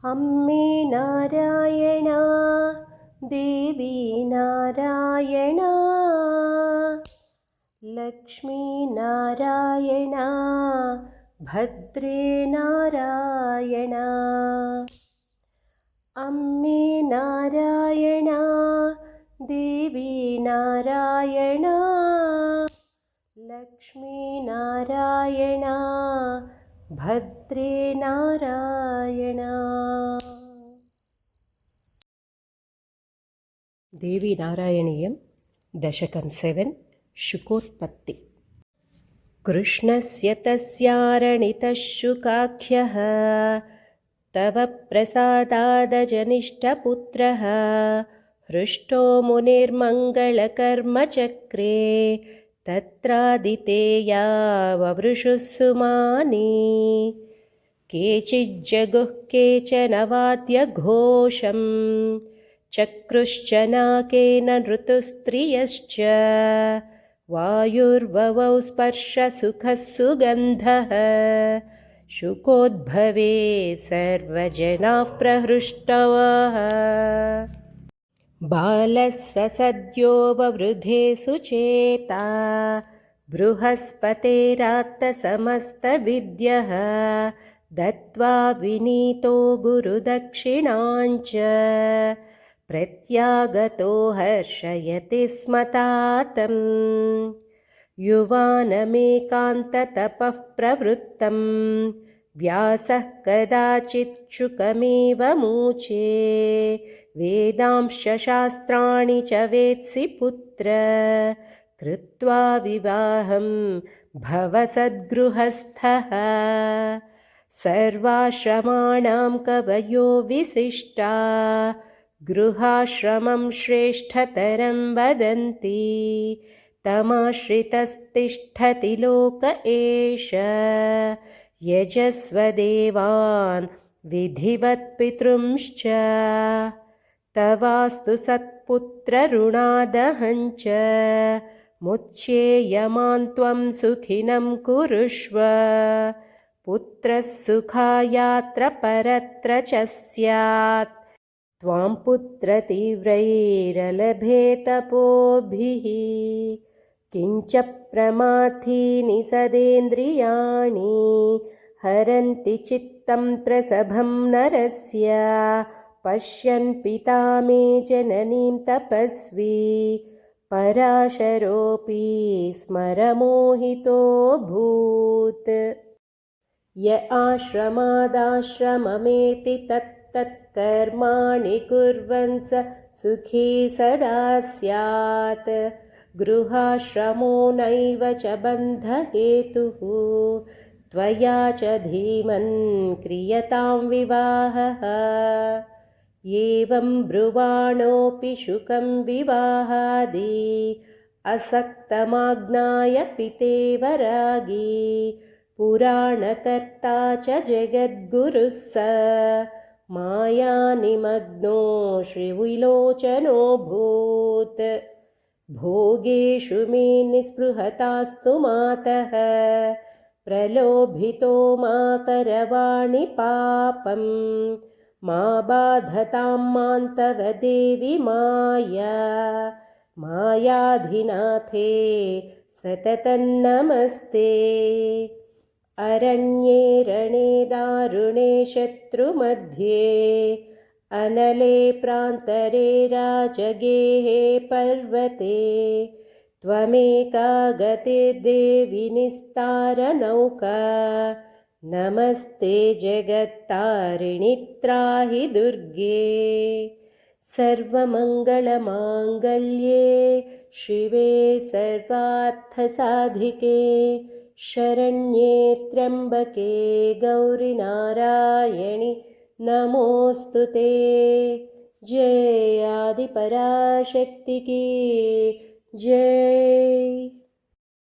अम्मे नारायणा देवी नारायणा लक्ष्मी नारायणा भद्रे नारायणा अम्मे नारायणा देवी नारायणा लक्ष्मी नारायणा भद्रे नारायणा। देवी नारायणीयं दशकं 7 शुकोत्पत्ति। कृष्णस्य तस्यारणितः शुकाख्यः तव प्रसादादजनिष्ठपुत्रः हृष्टो मुनिर्मङ्गलकर्मचक्रे तत्रादितेया ववृषुः सुमानि केचिज्जगुः केचन वाद्यघोषं चक्रुश्च नाकेन ऋतुस्त्रियश्च वायुर्ववौ स्पर्शसुखः सुगन्धः शुकोद्भवे सर्वजनाः प्रहृष्टवः बालः स सद्यो ववृधे सुचेता बृहस्पतेरात्तसमस्तविद्यः दत्त्वा विनीतो गुरुदक्षिणाञ्च प्रत्यागतो हर्षयति स्म तातं युवानमेकान्ततपः प्रवृत्तं व्यासः कदाचित् शुकमेव मूचे वेदांश्च शास्त्राणि च वेत्सि पुत्र कृत्वा विवाहं भव सद्गृहस्थः सर्वाश्रमाणां कवयो विशिष्टा गृहाश्रमं श्रेष्ठतरं वदन्ति तमाश्रितस्तिष्ठति लोक एष यजस्वदेवान् विधिवत्पितृंश्च तवास्तु सत्पुत्रऋणादहञ्च मुच्येयमान् त्वं सुखिनं कुरुष्व पुत्रः सुखायात्र परत्र च स्यात् त्वां पुत्रतीव्रैरलभेतपोभिः किञ्च प्रमाथीनि सदेन्द्रियाणि हरन्ति चित्तं प्रसभं नरस्य पश्यन् पिता मे जननीं तपस्वी पराशरोऽपि स्मरमोहितोऽभूत् य आश्रमादाश्रममेति तत्तत्कर्माणि कुर्वन् स सुखी सदा स्यात् गृहाश्रमो नैव च बन्धहेतुः त्वया च धीमन् क्रियतां विवाहः एवं ब्रुवाणोऽपि शुकं विवाहादि असक्तमाज्ञाय पितेव रागी पुराणकर्ता च जगद्गुरुः स मायानिमग्नो श्रीविलोचनोऽभूत् भोगेषु मे निःस्पृहतास्तु मातः प्रलोभितो मा करवाणि पापं मा बाधतां मां तव देवि माया मायाधिनाथे सततं नमस्ते अरण्ये रणे दारुणे शत्रुमध्ये अनले प्रान्तरे राजगेहे पर्वते त्वमेका गते देवि निस्तारनौका नमस्ते जगत्तारिणि त्राहि दुर्गे सर्वमङ्गलमाङ्गल्ये शिवे सर्वार्थसाधिके शरण्ये त्र्यम्बके गौरि नारायणि नमोऽस्तु ते। जय आदिपराशक्ति की जय।